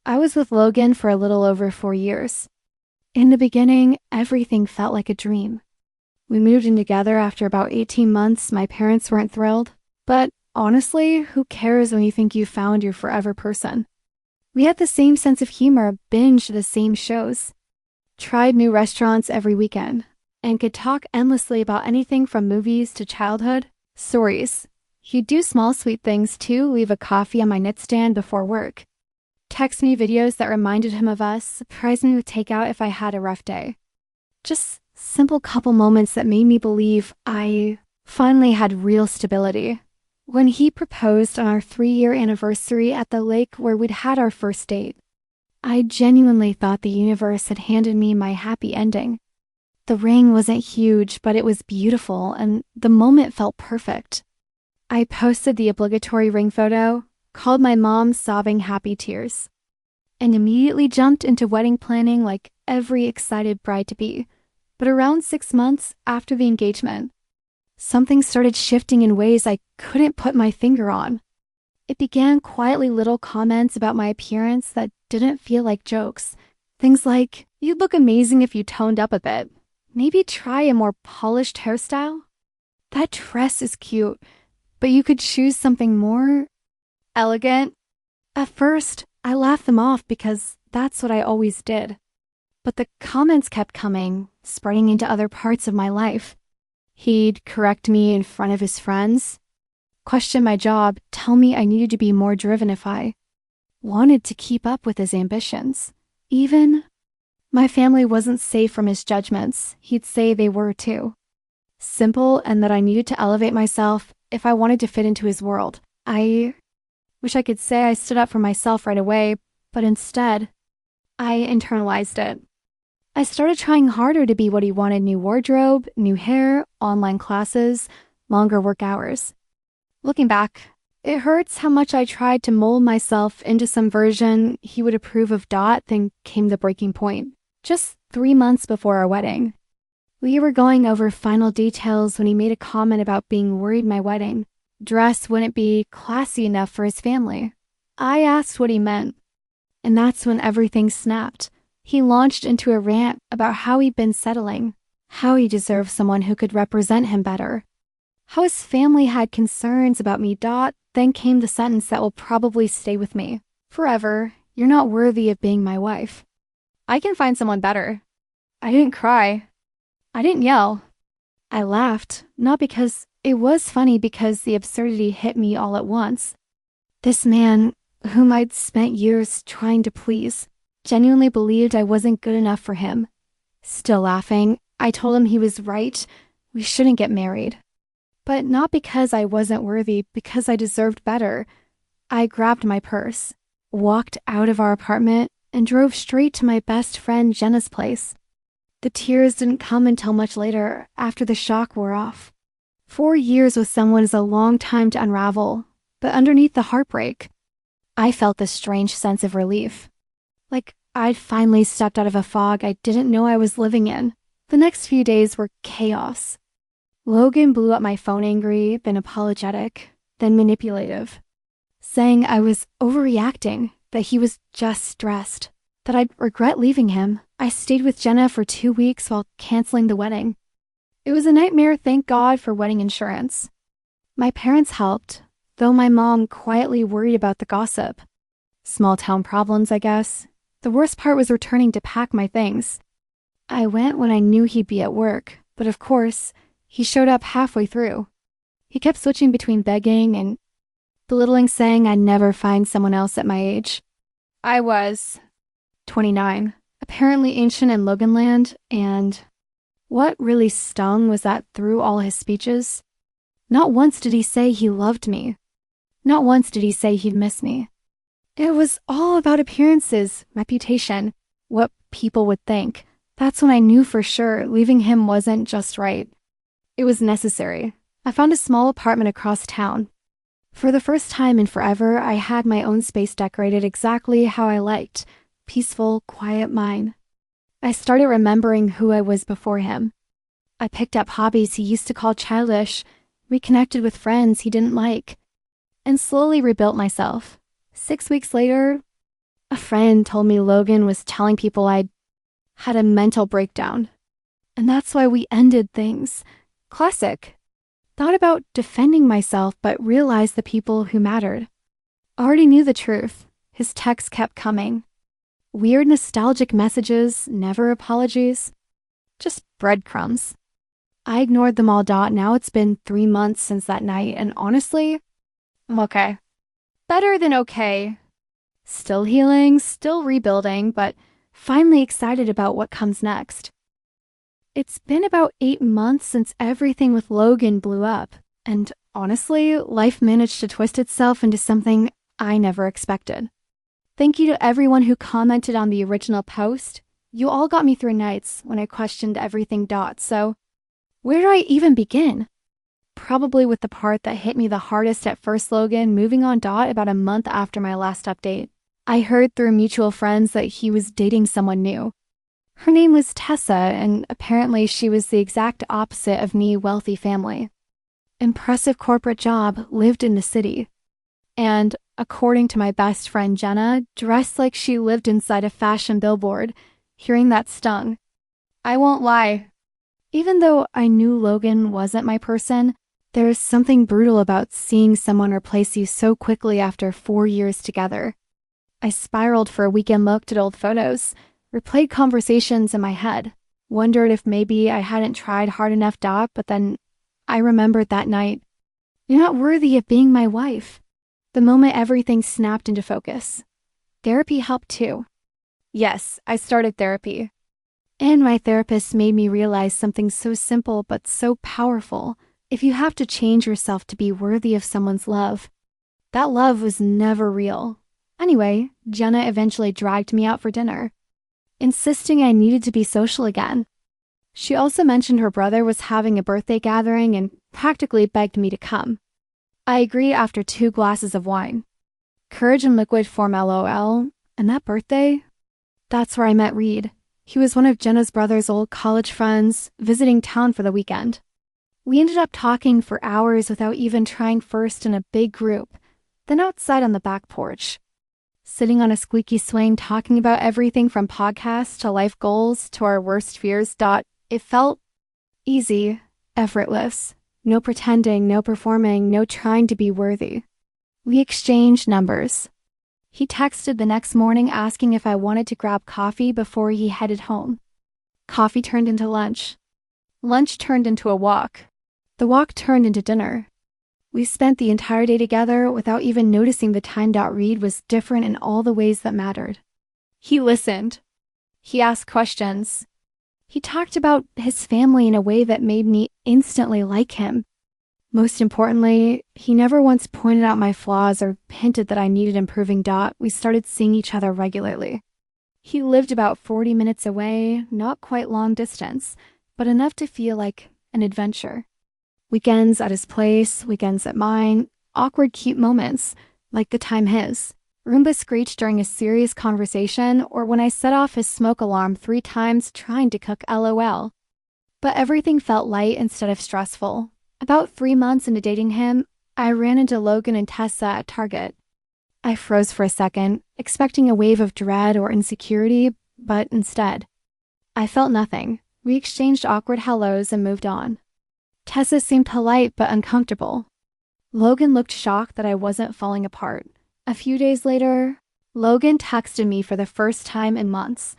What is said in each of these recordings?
I was with Logan for a little over 4 years. In the beginning, everything felt like a dream. We moved in together after about 18 months. My parents weren't thrilled. But honestly, who cares when you think you found your forever person? We had the same sense of humor, binged the same shows, tried new restaurants every weekend, and could talk endlessly about anything from movies to childhood stories. He'd do small sweet things too, leave a coffee on my nightstand before work, text me videos that reminded him of us, surprise me with takeout if I had a rough day. Just simple couple moments that made me believe I finally had real stability. When he proposed on our 3-year anniversary at the lake where we'd had our first date, I genuinely thought the universe had handed me my happy ending. The ring wasn't huge, but it was beautiful, and the moment felt perfect. I posted the obligatory ring photo, called my mom sobbing happy tears, and immediately jumped into wedding planning like every excited bride-to-be. But around 6 months after the engagement, something started shifting in ways I couldn't put my finger on. It began quietly, little comments about my appearance that didn't feel like jokes. Things like, "You'd look amazing if you toned up a bit. Maybe try a more polished hairstyle. That dress is cute, but you could choose something more elegant." At first, I laughed them off because that's what I always did. But the comments kept coming, spreading into other parts of my life. He'd correct me in front of his friends, question my job, tell me I needed to be more driven if I wanted to keep up with his ambitions. Even my family wasn't safe from his judgments. He'd say they were too. Simple, and that I needed to elevate myself if I wanted to fit into his world. I wish I could say I stood up for myself right away, but instead, I internalized it. I started trying harder to be what he wanted: new wardrobe, new hair, online classes, longer work hours. Looking back, it hurts how much I tried to mold myself into some version he would approve of. Then came the breaking point. Just 3 months before our wedding. We were going over final details when he made a comment about being worried my wedding dress wouldn't be classy enough for his family. I asked what he meant, and that's when everything snapped. He launched into a rant about how he'd been settling, how he deserved someone who could represent him better, how his family had concerns about me. Then came the sentence that will probably stay with me forever: "You're not worthy of being my wife. I can find someone better." I didn't cry. I didn't yell. I laughed, not because it was funny, because the absurdity hit me all at once. This man, whom I'd spent years trying to please, genuinely believed I wasn't good enough for him. Still laughing, I told him he was right. We shouldn't get married. But not because I wasn't worthy, because I deserved better. I grabbed my purse, walked out of our apartment, and drove straight to my best friend Jenna's place. The tears didn't come until much later, after the shock wore off. 4 years with someone is a long time to unravel, but underneath the heartbreak, I felt this strange sense of relief. Like I'd finally stepped out of a fog I didn't know I was living in. The next few days were chaos. Logan blew up my phone, angry, then apologetic, then manipulative, saying I was overreacting, that he was just stressed, that I'd regret leaving him. I stayed with Jenna for 2 weeks while canceling the wedding. It was a nightmare, thank God for wedding insurance. My parents helped, though my mom quietly worried about the gossip. Small town problems, I guess. The worst part was returning to pack my things. I went when I knew he'd be at work, but of course, he showed up halfway through. He kept switching between begging and belittling, saying I'd never find someone else at my age. I was 29, apparently ancient in Loganland, and what really stung was that through all his speeches, not once did he say he loved me. Not once did he say he'd miss me. It was all about appearances, reputation, what people would think. That's when I knew for sure leaving him wasn't just right. It was necessary. I found a small apartment across town. For the first time in forever, I had my own space decorated exactly how I liked. Peaceful, quiet mine. I started remembering who I was before him. I picked up hobbies he used to call childish, reconnected with friends he didn't like, and slowly rebuilt myself. 6 weeks later, A friend told me Logan was telling people I'd had a mental breakdown. And that's why we ended things. Classic. Thought about defending myself, but realized the people who mattered already knew the truth. His texts kept coming. Weird nostalgic messages, never apologies. Just breadcrumbs. I ignored them all. Now it's been 3 months since that night, and honestly, I'm okay. Better than okay. Still healing, still rebuilding, but finally excited about what comes next. It's been about 8 months since everything with Logan blew up, and honestly, life managed to twist itself into something I never expected. Thank you to everyone who commented on the original post. You all got me through nights when I questioned everything. So, where do I even begin? Probably with the part that hit me the hardest at first. Logan moving on. About a month after my last update, I heard through mutual friends that he was dating someone new. Her name was Tessa, and apparently she was the exact opposite of me. Wealthy family. Impressive corporate job, lived in the city. And, according to my best friend Jenna, dressed like she lived inside a fashion billboard. Hearing that stung. I won't lie. Even though I knew Logan wasn't my person, there's something brutal about seeing someone replace you so quickly after 4 years together. I spiraled for a weekend, looked at old photos, replayed conversations in my head, wondered if maybe I hadn't tried hard enough. But then I remembered that night. You're not worthy of being my wife. The moment everything snapped into focus. Therapy helped too. Yes, I started therapy. And my therapist made me realize something so simple but so powerful. If you have to change yourself to be worthy of someone's love, that love was never real. Anyway, Jenna eventually dragged me out for dinner, insisting I needed to be social again. She also mentioned her brother was having a birthday gathering and practically begged me to come. I agreed after 2 glasses of wine. Courage in liquid form, LOL. And that birthday? That's where I met Reed. He was one of Jenna's brother's old college friends, visiting town for the weekend. We ended up talking for hours without even trying, first in a big group, then outside on the back porch. Sitting on a squeaky swing talking about everything from podcasts to life goals to our worst fears. It felt easy, effortless. No pretending, no performing, no trying to be worthy. We exchanged numbers. He texted the next morning asking if I wanted to grab coffee before he headed home. Coffee turned into lunch. Lunch turned into a walk. The walk turned into dinner. We spent the entire day together without even noticing the time. Reed was different in all the ways that mattered. He listened. He asked questions. He talked about his family in a way that made me instantly like him. Most importantly, he never once pointed out my flaws or hinted that I needed improving. We started seeing each other regularly. He lived about 40 minutes away, not quite long distance, but enough to feel like an adventure. Weekends at his place, weekends at mine, awkward cute moments, like the time his Roomba screeched during a serious conversation, or when I set off his smoke alarm 3 times trying to cook, LOL. But everything felt light instead of stressful. About 3 months into dating him, I ran into Logan and Tessa at Target. I froze for a second, expecting a wave of dread or insecurity, but instead, I felt nothing. We exchanged awkward hellos and moved on. Tessa seemed polite but uncomfortable. Logan looked shocked that I wasn't falling apart. A few days later, Logan texted me for the first time in months.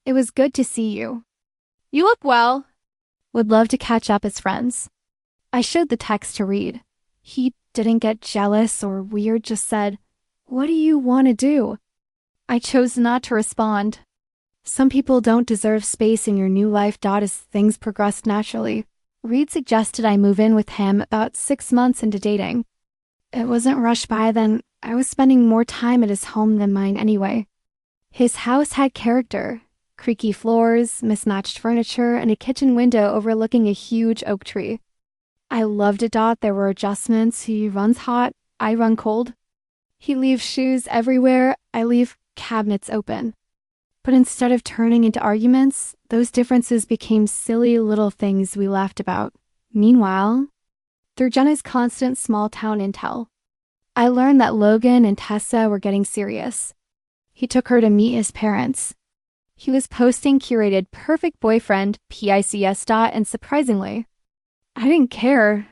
It was good to see you. You look well. Would love to catch up as friends. I showed the text to Reed. He didn't get jealous or weird, just said, "What do you want to do?" I chose not to respond. Some people don't deserve space in your new life. As things progressed naturally, Reed suggested I move in with him about 6 months into dating. It wasn't rushed. By then, I was spending more time at his home than mine anyway. His house had character. Creaky floors, mismatched furniture, and a kitchen window overlooking a huge oak tree. I loved it. There were adjustments. He runs hot, I run cold. He leaves shoes everywhere, I leave cabinets open. But instead of turning into arguments, those differences became silly little things we laughed about. Meanwhile, through Jenna's constant small-town intel, I learned that Logan and Tessa were getting serious. He took her to meet his parents. He was posting curated perfect boyfriend, PICS. And surprisingly, I didn't care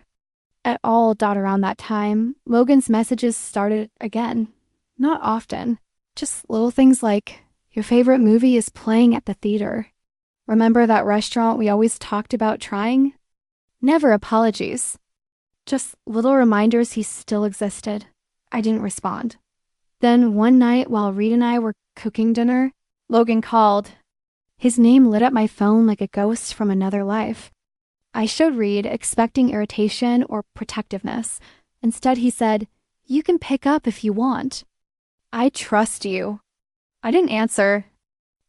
at all. Around that time, Logan's messages started again. Not often, just little things like, your favorite movie is playing at the theater. Remember that restaurant we always talked about trying? Never apologies. Just little reminders he still existed. I didn't respond. Then one night while Reed and I were cooking dinner, Logan called. His name lit up my phone like a ghost from another life. I showed Reed, expecting irritation or protectiveness. Instead, he said, "You can pick up if you want. I trust you." I didn't answer,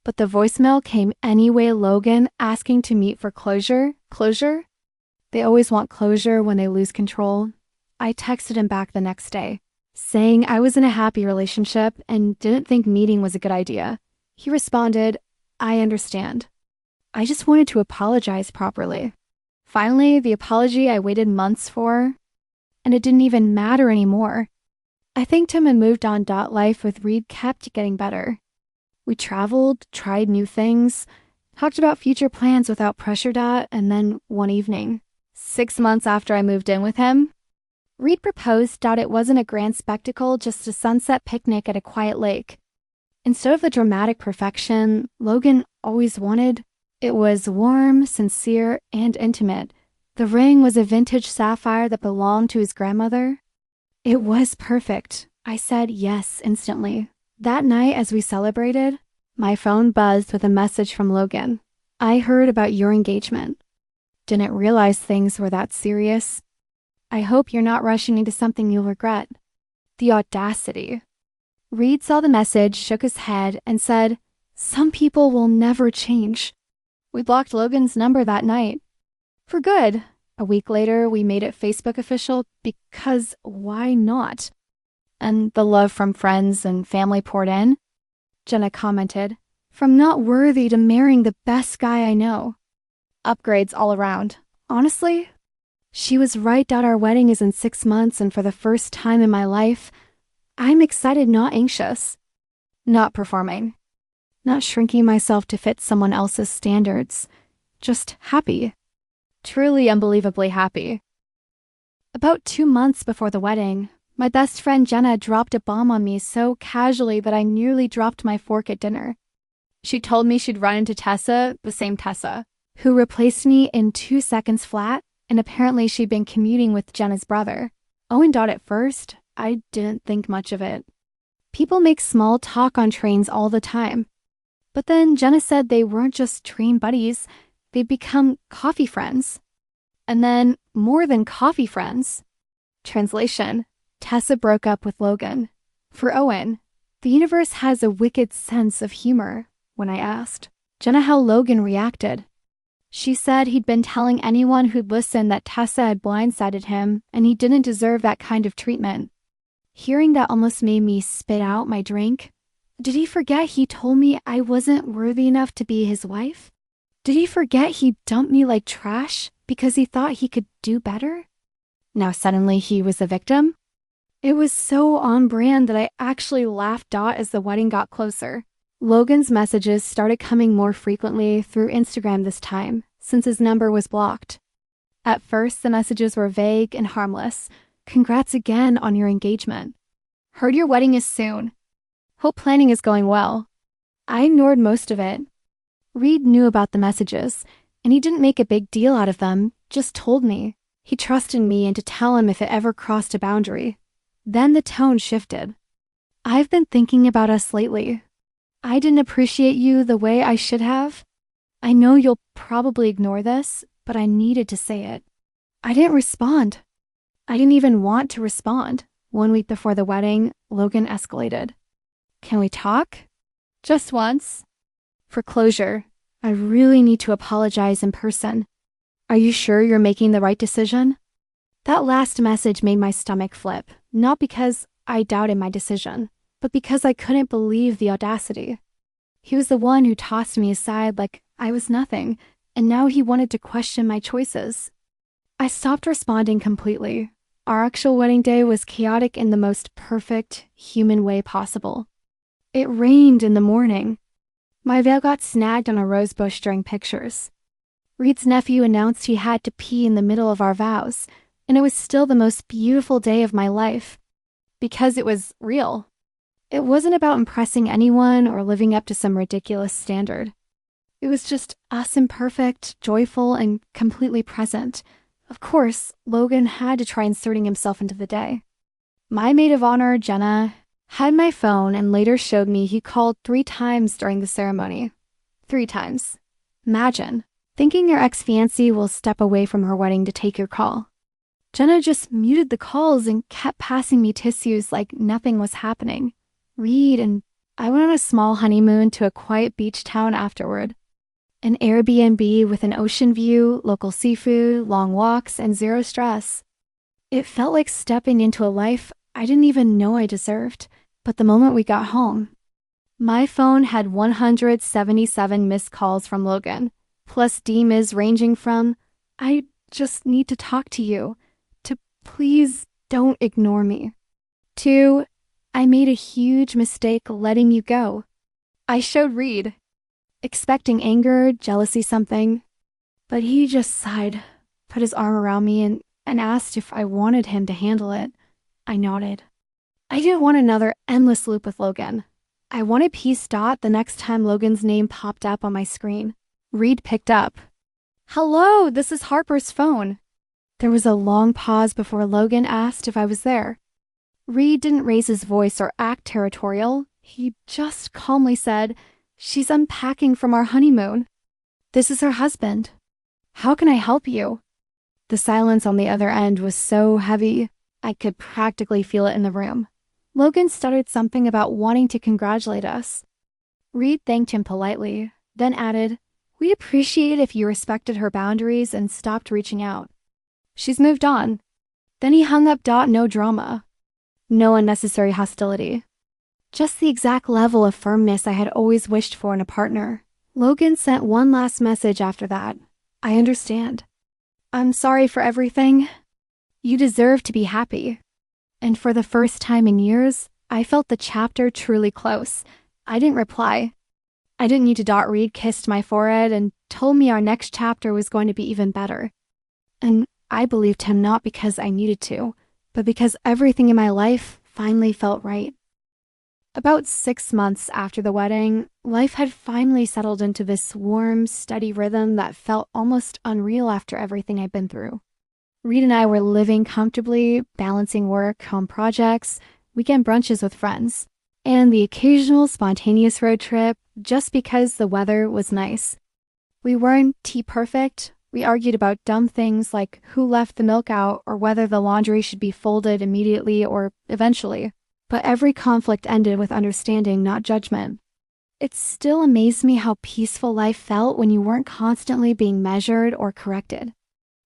but the voicemail came anyway. Logan asking to meet for closure. Closure? They always want closure when they lose control. I texted him back the next day, saying I was in a happy relationship and didn't think meeting was a good idea. He responded, "I understand. I just wanted to apologize properly." Finally, the apology I waited months for, and it didn't even matter anymore. I thanked him and moved on. Life with Reed kept getting better. We traveled, tried new things, talked about future plans without pressure. And then one evening, 6 months after I moved in with him, Reed proposed. It wasn't a grand spectacle, just a sunset picnic at a quiet lake. Instead of the dramatic perfection Logan always wanted, it was warm, sincere, and intimate. The ring was a vintage sapphire that belonged to his grandmother. It was perfect. I said yes instantly. That night, as we celebrated, my phone buzzed with a message from Logan. "I heard about your engagement. Didn't realize things were that serious. I hope you're not rushing into something you'll regret." The audacity. Reed saw the message, shook his head, and said, "Some people will never change." We blocked Logan's number that night. For good. A week later, we made it Facebook official because why not? And the love from friends and family poured in. Jenna commented, "From not worthy to marrying the best guy I know." Upgrades all around. Honestly, she was right. Our wedding is in 6 months, and for the first time in my life, I'm excited, not anxious. Not performing. Not shrinking myself to fit someone else's standards. Just happy. Truly unbelievably happy. About 2 months before the wedding, my best friend Jenna dropped a bomb on me so casually that I nearly dropped my fork at dinner. She told me she'd run into Tessa, the same Tessa, who replaced me in 2 seconds flat, and apparently she'd been commuting with Jenna's brother. At first, I didn't think much of it. People make small talk on trains all the time. But then Jenna said they weren't just train buddies, they'd become coffee friends. And then more than coffee friends. Translation: Tessa broke up with Logan. For Owen, the universe has a wicked sense of humor. When I asked Jenna how Logan reacted, she said he'd been telling anyone who'd listened that Tessa had blindsided him and he didn't deserve that kind of treatment. Hearing that almost made me spit out my drink. Did he forget he told me I wasn't worthy enough to be his wife? Did he forget he dumped me like trash because he thought he could do better? Now suddenly he was the victim? It was so on brand that I actually laughed. As the wedding got closer, Logan's messages started coming more frequently through Instagram this time, since his number was blocked. At first, the messages were vague and harmless. "Congrats again on your engagement. Heard your wedding is soon. Hope planning is going well." I ignored most of it. Reed knew about the messages, and he didn't make a big deal out of them, just told me. He trusted me and to tell him if it ever crossed a boundary. Then the tone shifted. "I've been thinking about us lately. I didn't appreciate you the way I should have. I know you'll probably ignore this, but I needed to say it." I didn't respond. I didn't even want to respond. 1 week before the wedding, Logan escalated. "Can we talk? Just once? For closure, I really need to apologize in person. Are you sure you're making the right decision?" That last message made my stomach flip, not because I doubted my decision, but because I couldn't believe the audacity. He was the one who tossed me aside like I was nothing, and now he wanted to question my choices. I stopped responding completely. Our actual wedding day was chaotic in the most perfect human way possible. It rained in the morning. My veil got snagged on a rose bush during pictures. Reed's nephew announced he had to pee in the middle of our vows, and it was still the most beautiful day of my life. Because it was real. It wasn't about impressing anyone or living up to some ridiculous standard. It was just us imperfect, joyful, and completely present. Of course, Logan had to try inserting himself into the day. My maid of honor, Jenna, had my phone and later showed me he called 3 times during the ceremony. 3 times. Imagine, thinking your ex-fiancé will step away from her wedding to take your call. Jenna just muted the calls and kept passing me tissues like nothing was happening. Reed and I went on a small honeymoon to a quiet beach town afterward. An Airbnb with an ocean view, local seafood, long walks, and 0 stress. It felt like stepping into a life I didn't even know I deserved. But the moment we got home, my phone had 177 missed calls from Logan, plus DMs ranging from, "I just need to talk to you," to "please don't ignore me," to "I made a huge mistake letting you go." I showed Reed, expecting anger, jealousy, something, but he just sighed, put his arm around me, and asked if I wanted him to handle it. I nodded. I didn't want another endless loop with Logan. I wanted peace. The next time Logan's name popped up on my screen. Reed picked up. "Hello, this is Harper's phone." There was a long pause before Logan asked if I was there. Reed didn't raise his voice or act territorial. He just calmly said, "She's unpacking from our honeymoon. This is her husband. How can I help you?" The silence on the other end was so heavy, I could practically feel it in the room. Logan stuttered something about wanting to congratulate us. Reed thanked him politely, then added, "We'd appreciate it if you respected her boundaries and stopped reaching out. She's moved on." Then he hung up. No drama. No unnecessary hostility. Just the exact level of firmness I had always wished for in a partner. Logan sent one last message after that. "I understand. I'm sorry for everything. You deserve to be happy." And for the first time in years, I felt the chapter truly close. I didn't reply. I didn't need to. Reed kissed my forehead and told me our next chapter was going to be even better. And I believed him not because I needed to, but because everything in my life finally felt right. About 6 months after the wedding, life had finally settled into this warm, steady rhythm that felt almost unreal after everything I'd been through. Reed and I were living comfortably, balancing work, home projects, weekend brunches with friends, and the occasional spontaneous road trip just because the weather was nice. We weren't tea perfect. We argued about dumb things like who left the milk out or whether the laundry should be folded immediately or eventually. But every conflict ended with understanding, not judgment. It still amazed me how peaceful life felt when you weren't constantly being measured or corrected.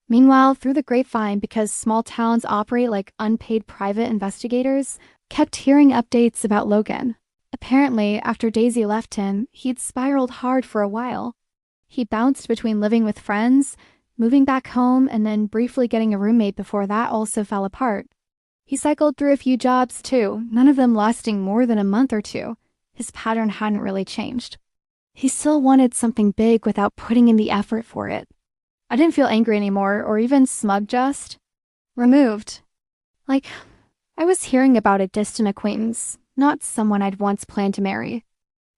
Meanwhile, through the grapevine, because small towns operate like unpaid private investigators, kept hearing updates about Logan. Apparently, after Daisy left him, he'd spiraled hard for a while. He bounced between living with friends, moving back home, and then briefly getting a roommate before that also fell apart. He cycled through a few jobs too, none of them lasting more than a month or 2. His pattern hadn't really changed. He still wanted something big without putting in the effort for it. I didn't feel angry anymore, or even smug, just removed. Like, I was hearing about a distant acquaintance, not someone I'd once planned to marry.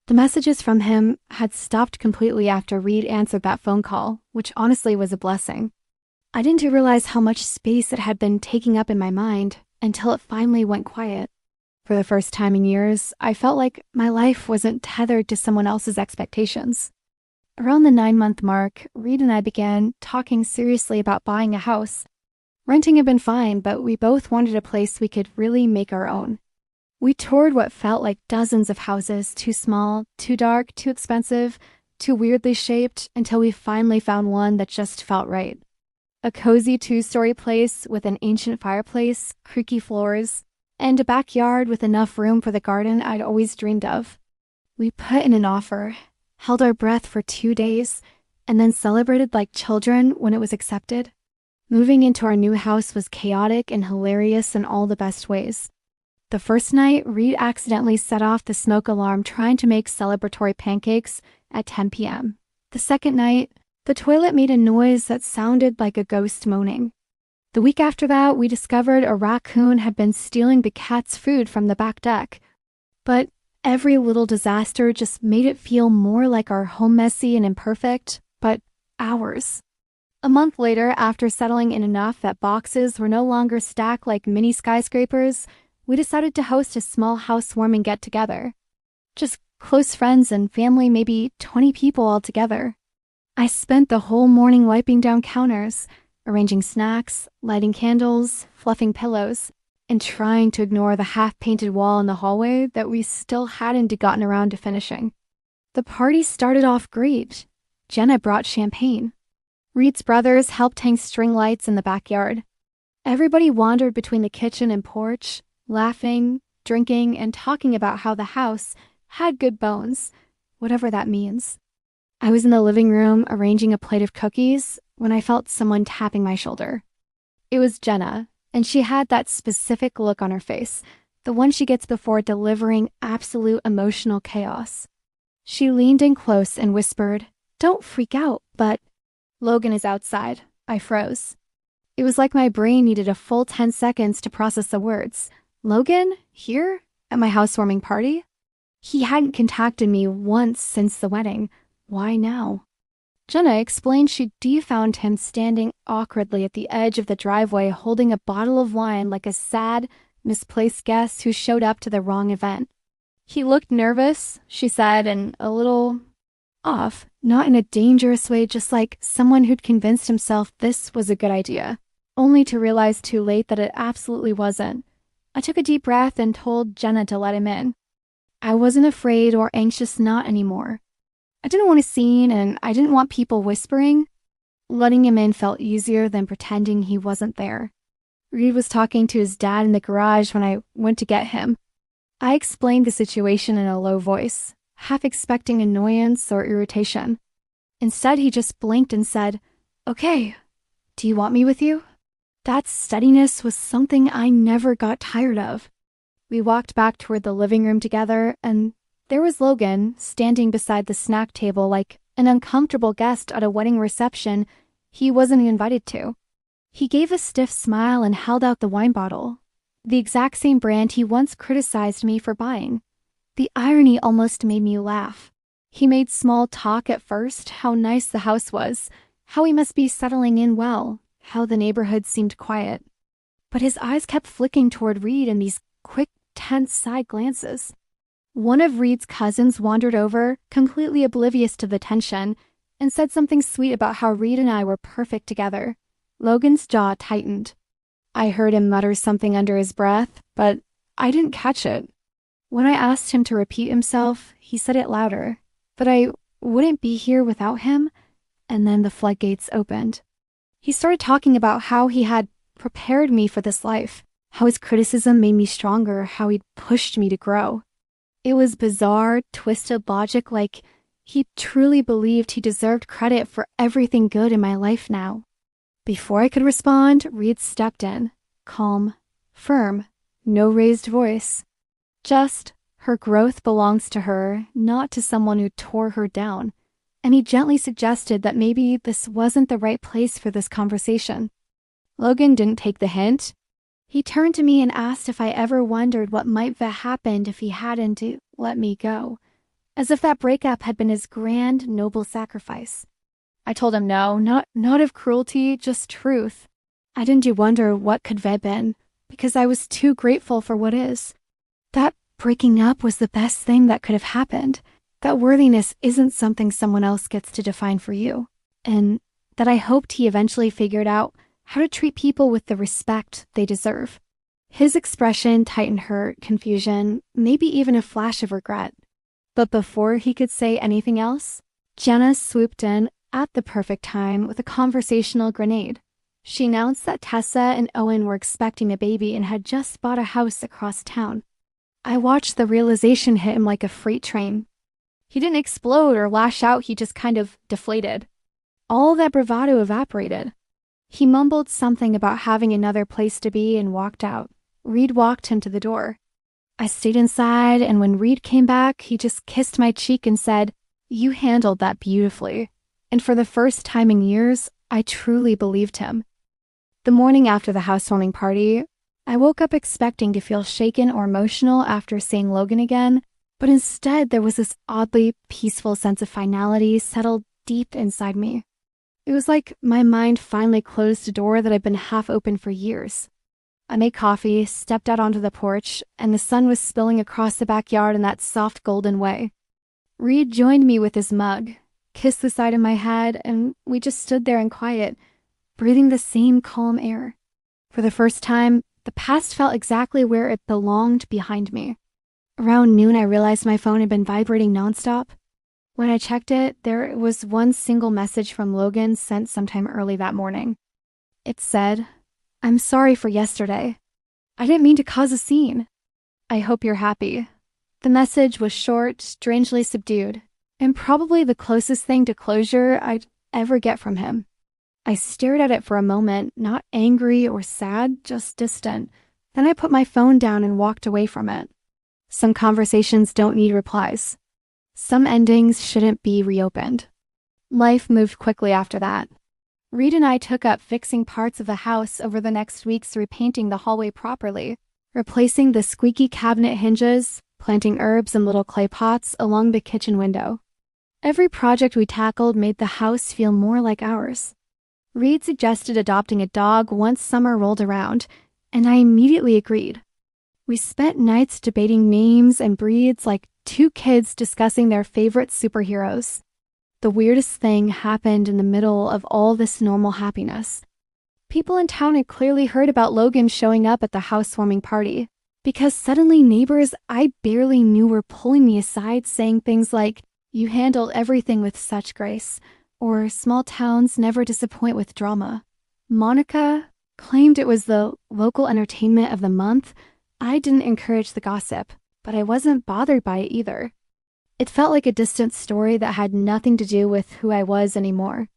The messages from him had stopped completely after Reed answered that phone call, which honestly was a blessing. I didn't realize how much space it had been taking up in my mind until it finally went quiet. For the first time in years, I felt like my life wasn't tethered to someone else's expectations. Around the 9-month mark, Reed and I began talking seriously about buying a house. Renting had been fine, but we both wanted a place we could really make our own. We toured what felt like dozens of houses, too small, too dark, too expensive, too weirdly shaped, until we finally found one that just felt right. A cozy 2-story place with an ancient fireplace, creaky floors, and a backyard with enough room for the garden I'd always dreamed of. We put in an offer, held our breath for 2 days, and then celebrated like children when it was accepted. Moving into our new house was chaotic and hilarious in all the best ways. The first night, Reed accidentally set off the smoke alarm trying to make celebratory pancakes at 10 p.m. The second night, the toilet made a noise that sounded like a ghost moaning. The week after that, we discovered a raccoon had been stealing the cat's food from the back deck. But every little disaster just made it feel more like our home, messy and imperfect, but ours. A month later, after settling in enough that boxes were no longer stacked like mini skyscrapers, we decided to host a small housewarming get-together. Just close friends and family, maybe 20 people all together. I spent the whole morning wiping down counters, arranging snacks, lighting candles, fluffing pillows, and trying to ignore the half-painted wall in the hallway that we still hadn't gotten around to finishing. The party started off great. Jenna brought champagne. Reed's brothers helped hang string lights in the backyard. Everybody wandered between the kitchen and porch, laughing, drinking, and talking about how the house had good bones, whatever that means. I was in the living room arranging a plate of cookies when I felt someone tapping my shoulder. It was Jenna, and she had that specific look on her face, the one she gets before delivering absolute emotional chaos. She leaned in close and whispered, "Don't freak out, but..." "Logan is outside." I froze. It was like my brain needed a full 10 seconds to process the words. Logan? Here? At my housewarming party? He hadn't contacted me once since the wedding. Why now? Jenna explained she'd found him standing awkwardly at the edge of the driveway holding a bottle of wine like a sad, misplaced guest who showed up to the wrong event. He looked nervous, she said, and a little off, not in a dangerous way, just like someone who'd convinced himself this was a good idea, only to realize too late that it absolutely wasn't. I took a deep breath and told Jenna to let him in. I wasn't afraid or anxious not anymore. I didn't want a scene, and I didn't want people whispering. Letting him in felt easier than pretending he wasn't there. Reed was talking to his dad in the garage when I went to get him. I explained the situation in a low voice, half expecting annoyance or irritation. Instead, he just blinked and said, "Okay, do you want me with you?" That steadiness was something I never got tired of. We walked back toward the living room together, and there was Logan, standing beside the snack table like an uncomfortable guest at a wedding reception he wasn't invited to. He gave a stiff smile and held out the wine bottle, the exact same brand he once criticized me for buying. The irony almost made me laugh. He made small talk at first, how nice the house was, how he must be settling in well, how the neighborhood seemed quiet. But his eyes kept flicking toward Reed in these quick, tense side glances. One of Reed's cousins wandered over, completely oblivious to the tension, and said something sweet about how Reed and I were perfect together. Logan's jaw tightened. I heard him mutter something under his breath, but I didn't catch it. When I asked him to repeat himself, he said it louder, that I wouldn't be here without him, and then the floodgates opened. He started talking about how he had prepared me for this life, how his criticism made me stronger, how he'd pushed me to grow. It was bizarre, twisted logic, like he truly believed he deserved credit for everything good in my life now. Before I could respond, Reed stepped in, calm, firm, no raised voice. Just, her growth belongs to her, not to someone who tore her down. And he gently suggested that maybe this wasn't the right place for this conversation. Logan didn't take the hint. He turned to me and asked if I ever wondered what might have happened if he hadn't let me go, as if that breakup had been his grand, noble sacrifice. I told him no, not of cruelty, just truth. I didn't wonder what could have been, because I was too grateful for what is. That breaking up was the best thing that could have happened. That worthiness isn't something someone else gets to define for you. And that I hoped he eventually figured out how to treat people with the respect they deserve. His expression tightened hurt, confusion, maybe even a flash of regret. But before he could say anything else, Jenna swooped in at the perfect time with a conversational grenade. She announced that Tessa and Owen were expecting a baby and had just bought a house across town. I watched the realization hit him like a freight train. He didn't explode or lash out, he just kind of deflated. All that bravado evaporated. He mumbled something about having another place to be and walked out. Reed walked him to the door. I stayed inside, and when Reed came back, he just kissed my cheek and said, "You handled that beautifully." And for the first time in years, I truly believed him. The morning after the housewarming party, I woke up expecting to feel shaken or emotional after seeing Logan again, but instead there was this oddly peaceful sense of finality settled deep inside me. It was like my mind finally closed a door that had been half open for years. I made coffee, stepped out onto the porch, and the sun was spilling across the backyard in that soft golden way. Reed joined me with his mug, kissed the side of my head, and we just stood there in quiet, breathing the same calm air. For the first time, the past felt exactly where it belonged behind me. Around noon, I realized my phone had been vibrating nonstop. When I checked it, there was one single message from Logan sent sometime early that morning. It said, "I'm sorry for yesterday. I didn't mean to cause a scene. I hope you're happy." The message was short, strangely subdued, and probably the closest thing to closure I'd ever get from him. I stared at it for a moment, not angry or sad, just distant. Then I put my phone down and walked away from it. Some conversations don't need replies. Some endings shouldn't be reopened. Life moved quickly after that. Reed and I took up fixing parts of the house over the next weeks, repainting the hallway properly, replacing the squeaky cabinet hinges, planting herbs in little clay pots along the kitchen window. Every project we tackled made the house feel more like ours. Reed suggested adopting a dog once summer rolled around, and I immediately agreed. We spent nights debating names and breeds like two kids discussing their favorite superheroes. The weirdest thing happened in the middle of all this normal happiness. People in town had clearly heard about Logan showing up at the housewarming party, because suddenly neighbors I barely knew were pulling me aside saying things like, "You handled everything with such grace," or "Small towns never disappoint with drama." Monica claimed it was the local entertainment of the month. I didn't encourage the gossip, but I wasn't bothered by it either. It felt like a distant story that had nothing to do with who I was anymore.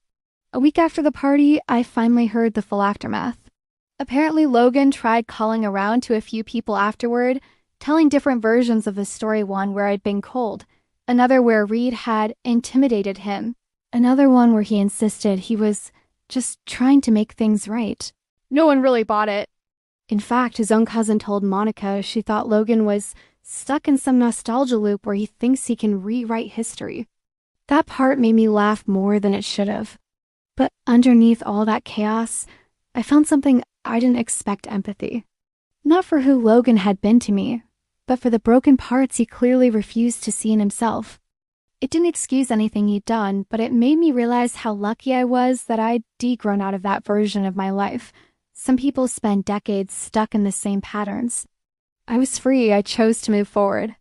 A week after the party, I finally heard the full aftermath. Apparently, Logan tried calling around to a few people afterward, telling different versions of the story, one where I'd been cold, another where Reed had intimidated him, another one where he insisted he was just trying to make things right. No one really bought it. In fact, his own cousin told Monica she thought Logan was stuck in some nostalgia loop where he thinks he can rewrite history. That part made me laugh more than it should have. But underneath all that chaos, I found something I didn't expect: empathy. Not for who Logan had been to me, but for the broken parts he clearly refused to see in himself. It didn't excuse anything he'd done, but it made me realize how lucky I was that I'd degrown out of that version of my life. Some people spend decades stuck in the same patterns. I was free. I chose to move forward.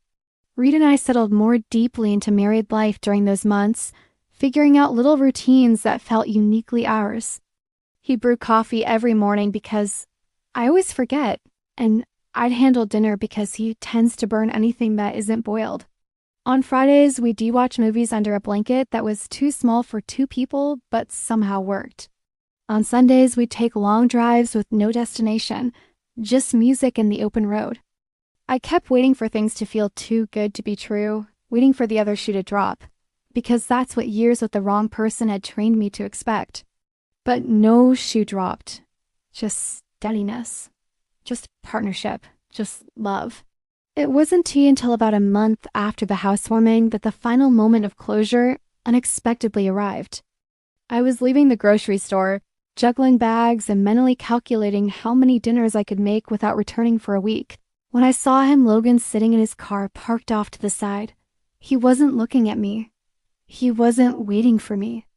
Reed and I settled more deeply into married life during those months, figuring out little routines that felt uniquely ours. He brewed coffee every morning because I always forget, and I'd handle dinner because he tends to burn anything that isn't boiled. On Fridays, we'd watch movies under a blanket that was too small for two people, but somehow worked. On Sundays, we'd take long drives with no destination, just music and the open road. I kept waiting for things to feel too good to be true, waiting for the other shoe to drop, because that's what years with the wrong person had trained me to expect. But no shoe dropped. Just steadiness. Just partnership. Just love. It wasn't until about a month after the housewarming that the final moment of closure unexpectedly arrived. I was leaving the grocery store, juggling bags and mentally calculating how many dinners I could make without returning for a week, when I saw Logan sitting in his car parked off to the side. He wasn't looking at me. He wasn't waiting for me.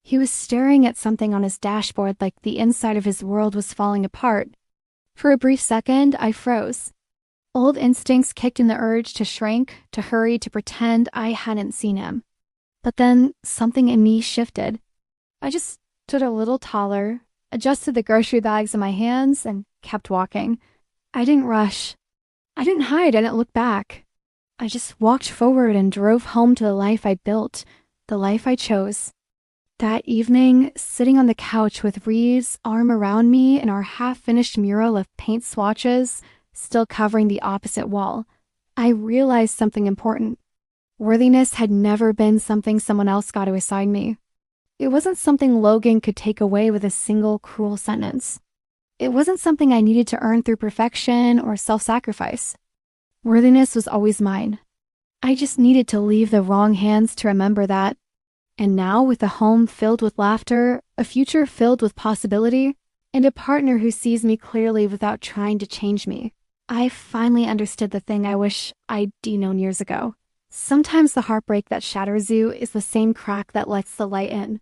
He was staring at something on his dashboard like the inside of his world was falling apart. For a brief second, I froze. Old instincts kicked in, the urge to shrink, to hurry, to pretend I hadn't seen him. But then something in me shifted. I just stood a little taller, adjusted the grocery bags in my hands, and kept walking. I didn't rush. I didn't hide. I didn't look back. I just walked forward and drove home to the life I built, the life I chose. That evening, sitting on the couch with Reed's arm around me and our half-finished mural of paint swatches still covering the opposite wall, I realized something important. Worthiness had never been something someone else got to assign me. It wasn't something Logan could take away with a single cruel sentence. It wasn't something I needed to earn through perfection or self-sacrifice. Worthiness was always mine. I just needed to leave the wrong hands to remember that. And now, with a home filled with laughter, a future filled with possibility, and a partner who sees me clearly without trying to change me, I finally understood the thing I wish I'd known years ago. Sometimes the heartbreak that shatters you is the same crack that lets the light in.